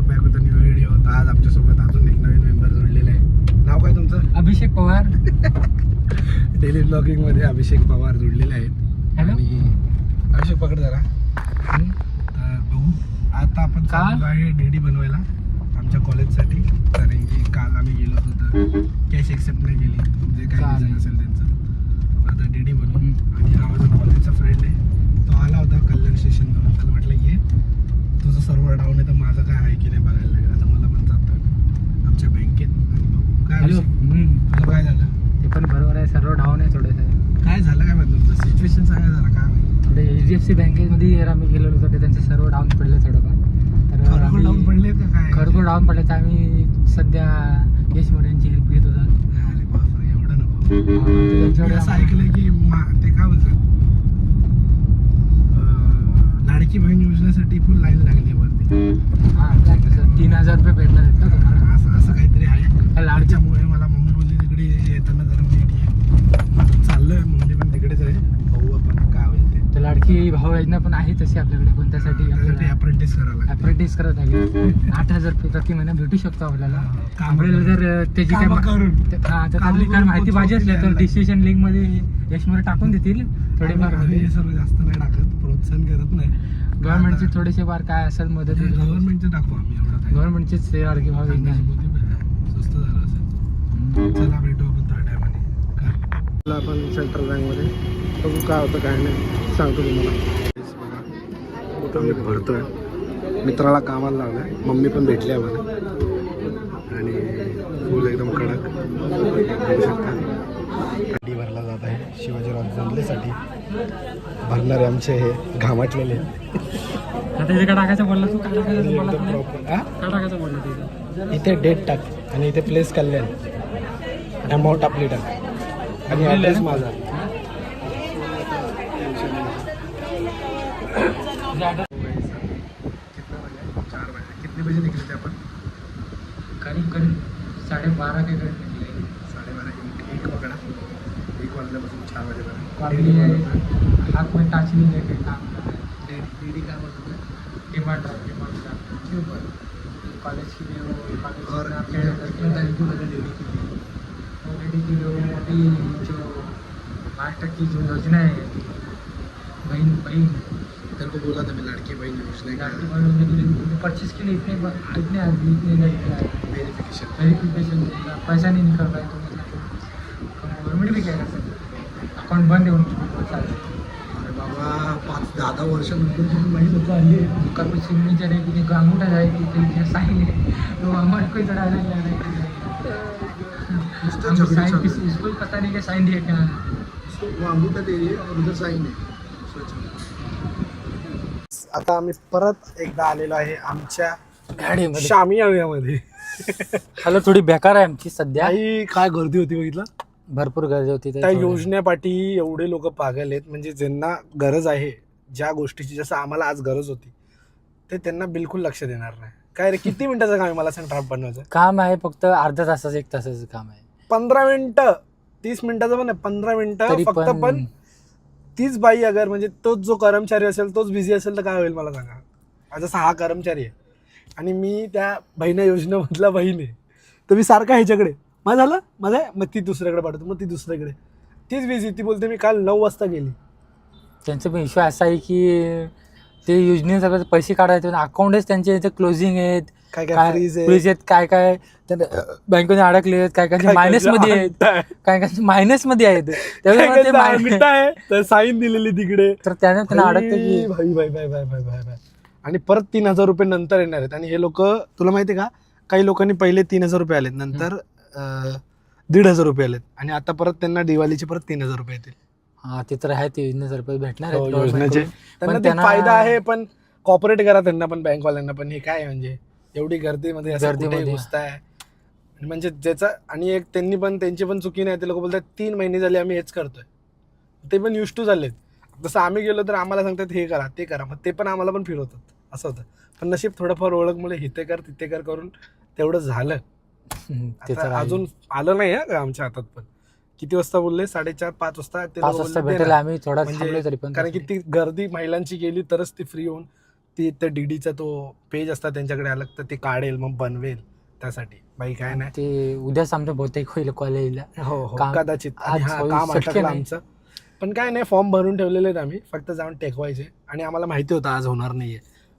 Back होता new video. आज आमच्यासोबत अजून एक नवीन मेंबर जोडलेला आहे. नाव काय तुमचं? अभिषेक पवार. डेली ब्लॉगिंग मध्ये अभिषेक पवार जोडलेले आहेत. हॅलो. आणि अभिषेक पकड जरा. तर बघू आता आपण चाललो आहे डेडी बनवायला आमच्या कॉलेजसाठी. कारण की काल आम्ही गेलो होतो तर कॅश एक्सेप्ट नाही केली, जे काही रिझन असेल त्यांचं. आता डेडी बनवून. आणि हा माझा कॉलेजचा फ्रेंड आहे, तो आला होता कल्याण स्टेशनवरून. त्याला म्हटलं ये, तुझं सर्व्हर डाऊन आहे तर माझं काय आहे की नाही बघायला लागेल. आता मला पण जातं आमच्या बँकेत. आणि बघू काय हॅलो. तुला काय झालं? ते पण बरोबर आहे, सर्व डाऊन आहे थोडंसं. काय झालं काय म्हणतो तुझं? सिच्युएशन सांगा जरा काय माहिती. थोडे HDFC बँकेमध्ये आम्ही गेलो होतो ते त्यांचे सर्व डाऊन पडले थोडंफार. तर खरोखर डाऊन पडले का काय? खरोखर डाऊन पडले तर आम्ही सध्या यश मोऱ्यांची हेल्प घेत होतो. अरे बापरे, एवढं नको. मी त्यांच्याकडे असं ऐकलंय की ते काय बोलतात, लाडकी बहीण योजनेसाठी फुल लाईन लागली वरती. 3000 रुपये भेटणार आहेत का तुम्हाला? असं काहीतरी आहे. लाडक्या त्याच्यामुळे मला मम्मी बोलली तिकडे येताना जरा नीट ये. चाललंय, मम्मी पण तिकडेच आहे. बघू आपण काय होईल ते. तर लाडकी भाऊ योजना पण आहे तशी आपल्याकडे, पण त्यासाठी आपल्याला अप्रेंटिस करावं लागतं. अप्रेंटिस करत आहे. 8000 रुपये प्रति महिना भेटू शकतो आपल्याला. कामं आपल्याला जर त्याची काय त्यातली काय माहिती पाहिजे असल्या तर डिसिजन लिंक मध्ये यशमध्ये टाकून देतील थोडेफार. हे सर्व जास्त नाही टाकत, प्रोत्साहन करत नाही. गव्हर्नमेंटचे थोडेसे फार काय असेल मदत गव्हर्नमेंटचे टाकू आम्ही, एवढं काय. गव्हर्नमेंटचेच लाडकी भाऊ योजना आहे. स्वस्त झालं असेल. चला भेटू आपण त्या टायमाने. आपण सेंट्रल बँकमध्ये बघू काय होतं काय नाही, सांगतो तुम्हाला. कुठं मी भरतोय, मित्राला कामाला लावलंय. मम्मी पण भेटली आहे मला. आणि फुल एकदम कडक बघू शकता. गाडी भरला जात आहे शिवाजीराव जोडलेसाठी. भरणारे आमचे हे घामाटलेले. आता इथे काय टाकायचं बोलला तू? काय टाकायचं बोलला? काय टाकायचं बोलला तिथे? इथे डेट टाक आणि इथे प्लेस कल्याण, अमाऊंट आपली टाक आणि ॲड्रेस माझा. कितने बजे निकले थे अपन? करीब 12:30 के करीब निकले. 12:30 एक पकडा. 1 वाजल्यापासून 4 वाजेपर्यंत हात में टाच नहीं लेके काम कर रहे हैं. डेडी काय बोलतो है? डिमांड क्यों पर? कॉलेज के लिए वो कॉलेज और में आपके थैंक यू डेडी के लिए. ऑलरेडी की लोगों की जो 5% की जो योजना है बहन तेरे को बोला था मैं लड़की बहन योजना लाडकी भाऊ योजना के लिए 25 के लिए इतने वेरिफिकेशन पैसा नहीं निकल रहा है. तो गवर्नमेंट भी क्या कर सकते, अकाउंट बंद है उनकी बहुत सारे. अरे बाबा, 5-10 वर्षानंतर तुम्ही माहीत होतं आली. उनका कुछ सिग्नेचर है, किसी का अंगूठा जाएगी, किसी साइन है, तो हमारे कोई चढ़ा नहीं जा रहा है. साइन इसको पता नहीं कि साइन दिया क्या है. वो अंगूठा दे रही है और उधर साइन है. आता आम्ही परत एकदा आलेलो आहे आमच्या गाडीमध्ये. शामी एरियामध्ये. हॅलो. थोडी बेकार आहे आमची सध्या. काय गर्दी होती बघितलं. भरपूर गर्दी होती त्या योजनेपाठी एवढे लोक पागल आहेत. म्हणजे ज्यांना गरज आहे ज्या गोष्टीची, जसं आम्हाला आज गरज होती, ते त्यांना बिलकुल लक्ष देणार नाही. काय रे, किती मिनिटाचं काम आहे मला सांग ड्राफ्ट बनवायचं? काम आहे फक्त अर्धा तासाचं, 1 तासाचं काम आहे. 15 मिनिटं, 30 मिनिटाचं पण नाही, 15 मिनिटं फक्त. पण तीच बाई अगर म्हणजे तोच जो कर्मचारी असेल तोच बिझी असेल तर काय होईल मला सांगा. जसा हा कर्मचारी आहे आणि मी त्या बहिणी योजनेमधला बहीण आहे, तर मी सारखा ह्याच्याकडे माझं झालं माझं आहे, मग ती दुसऱ्याकडे पाठवतो, मग ती दुसऱ्याकडे. तीच बिझी. ती बोलते मी काल 9 वाजता गेली. त्यांचा पण इश्यू असा आहे की ते योजनेसगळं पैसे काढायचे, अकाउंटच त्यांचे इथे क्लोजिंग आहेत, काय काय फ्रीज फ्रीज आहेत, काय काय बँकेने अडकले आहेत, काय काय मायनस मध्ये आहेत, काय काय मायनस मध्ये आहेत. त्यामुळे साईन दिलेली तिकडे, तर त्याने त्यांना अडकते की भाई भाई भाई भाई भाई भाई भाई. आणि परत 3000 रुपये नंतर येणार आहेत. आणि हे लोक, तुला माहिती आहे का, काही लोकांनी पहिले 3000 रुपये आलेत, नंतर 1500 रुपये आलेत, आणि आता परत त्यांना दिवाळीचे परत 3000 रुपये येतील. हा, ते तर आहे. 3000 रुपये भेटणार आहेत योजनेचे. त्यांना फायदा आहे, पण कॉपरेट करा त्यांना पण, बँकवाल्यांना पण. हे काय म्हणजे एवढी गर्दीमध्ये घुसताय म्हणजे ज्याचा. आणि एक त्यांची पण चुकी नाही. ते लोक बोलतात 3 महिने झाले आम्ही हेच करतोय. ते पण युज टू झालेत. जसं आम्ही गेलो तर आम्हाला सांगतात हे करा ते करा, मग ते पण आम्हाला पण फिरवतात. असं होतं. पण नशीब थोडंफार ओळखमुळे हिते कर तिथे कर करून तेवढं झालं. अजून आलं नाही का आमच्या हातात. पण किती वाजता बोलले? 4:30-5 वाजता ते भेटेल. आम्ही थोडा थांबलो तरी पण, कारण की ती गर्दी महिलांची गेली तरच ती फ्री होऊन ती त्या डीडीचा तो पेज असतात त्यांच्याकडे अलग, तर ते काढेल मग बनवेल त्यासाठी. बाई काय नाही. ते उद्याच आमचं बहुतेक होईल कॉलेजला. हो हो काम- कदाचित. आणि आज हा होईल, काम शक्य अटकलं नाही. आमचं. पण काय नाही, फॉर्म भरून ठेवलेले आहेत आम्ही, फक्त जाऊन टेकवायचे. आणि आम्हाला माहिती होतं आज होणार नाहीये,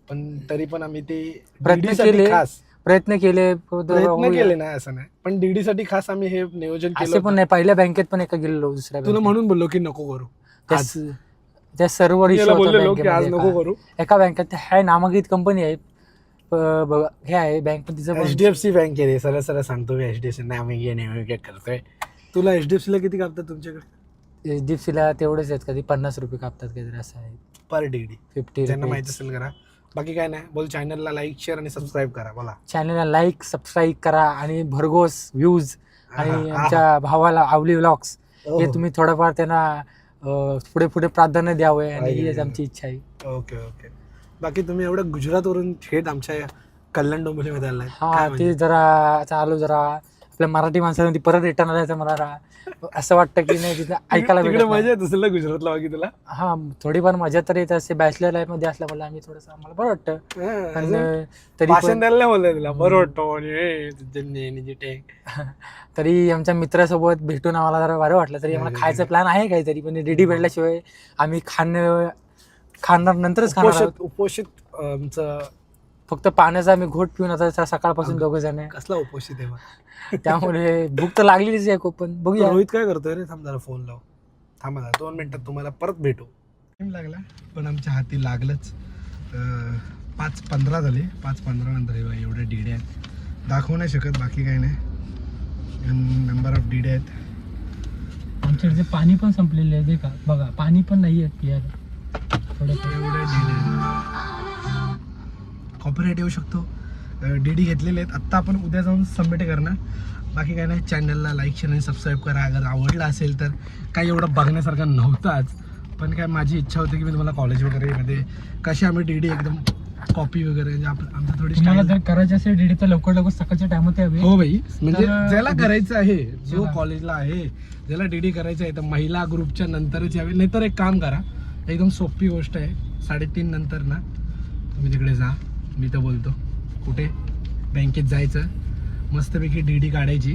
पण तरी पण आम्ही ते प्रयत्न DD साठी केले. खास प्रयत्न केले प्रयत्न केले नाही असं नाही, पण डीडी साठी खास आम्ही हे नियोजन केलं असे पण होतं. नाही. पहिल्या बँकेत पण एका गेलेलो, दुसऱ्या तुला बँकेत. म्हणून बोललो की नको करू आज. त्या सर्व्हर मी इश्यू याला होता बोललेलो की आज बँकेमध्ये. नको करू. एका बँकेत हे नामांकित कंपनी आहे, हे आहे बँक, पण तिचं पण HDFC बँक आहे रे, सरळ सरळ सांगतो मी. HDFC नेहमी करतोय. तुला HDFC ला किती कापतात तुमच्याकडे? HDFCला तेवढेच आहेत, कधी 50 रुपये कापतात काहीतरी असं आहे. पर डीडी 50 ज्यांना माहित रुपये. असेल करा. बाकी काय नाही, बोल. चॅनलला लाईक, शेअर आणि सबस्क्राईब करा. बोला. चॅनलला लाईक, सबस्क्राईब करा आणि भरघोस व्ह्यूज आणि आहा, आमच्या भावाला आवली व्लॉग्स आहा. हे तुम्ही थोडंफार त्यांना पुढे पुढे प्राधान्य द्यावे, आणि आहे. हीच आमची इच्छा आहे. Okay okay. बाकी तुम्ही एवढं गुजरातवरून थेट आमच्या कल्याण डोंबिवलीमध्ये आलाय. हा, ते जरा चालू जरा आपल्या मराठी माणसांनी परत रिटर्न आल्याचं मला असं वाटतं की नाही, तिथे ऐकायला तिकडे भेटत मजा नाही. येत असेल ना गुजरातला बाकी तुला? हा, थोडीफार मजा तर येत असते. बॅचलर लाईफ मध्ये असल्यामुळे आम्ही थोडंसं आम्हाला बरं वाटतं. पण अजून तरी भाषण पण द्यायला नाही बोललंय तुला? बरं वाटतं आणि हे तुझं टेक. तरी आमच्या मित्रासोबत भेटून आम्हाला जरा बरं वाटलं. तरी आम्हाला खायचं प्लॅन आहे काहीतरी, पण डीडी भेटल्याशिवाय आम्ही खाणार नंतरच खाणार आहोत. उपोषित आमचं. फक्त पाण्याचा आम्ही घोट पिऊन आता सकाळपासून दोघं जण आहे. कसला उपोषित आहे बा? त्यामुळे भूक तर लागलेलीच आहे खूप, पण बघूया. रोहित काय करतोय रे? थांब जरा फोन लाव. थांबा जरा 2 मिनिटात तुम्हाला परत भेटू. टाइम लागला पण आमच्या हाती लागलंच. 5:15 झाले. 5:15 नंतर एवढ्या डीडे आहेत, दाखवू नाही शकत. बाकी काही नाही, नंबर ऑफ डीडे आहेत. आमच्याकडे पाणी पण संपलेले आहे, का बघा, पाणी पण नाही आहे पियाला. एवढे डीडे कॉपीराइट येऊ शकतो. डीडी घेतलेले आहेत आत्ता. आपण उद्या जाऊन सबमिट करणार. बाकी काय नाही, चॅनलला लाईक, शेअर आणि सबस्क्राईब करा. अगर आवडला असेल तर. काही एवढं बघण्यासारखं नव्हताच, पण काय माझी इच्छा होती की मी तुम्हाला कॉलेज वगैरे मध्ये कशी आम्ही डीडी एकदम कॉपी वगैरे आमचं थोडी तुम्हाला जर करायचं असेल डीडी तर लवकर सकाळच्या टाइममध्ये हवी. हो भाई, म्हणजे तर ज्याला करायचं आहे, जो ज्याला- कॉलेजला आहे, ज्याला डीडी करायचं आहे, तर महिला ग्रुपच्या नंतरच यावे. नाहीतर एक काम करा, एकदम सोपी गोष्ट आहे. 3:30 नंतर ना तुम्ही तिकडे जा. मी तर बोलतो कुठे बँकेत जायचं, मस्तपैकी डीडी काढायची.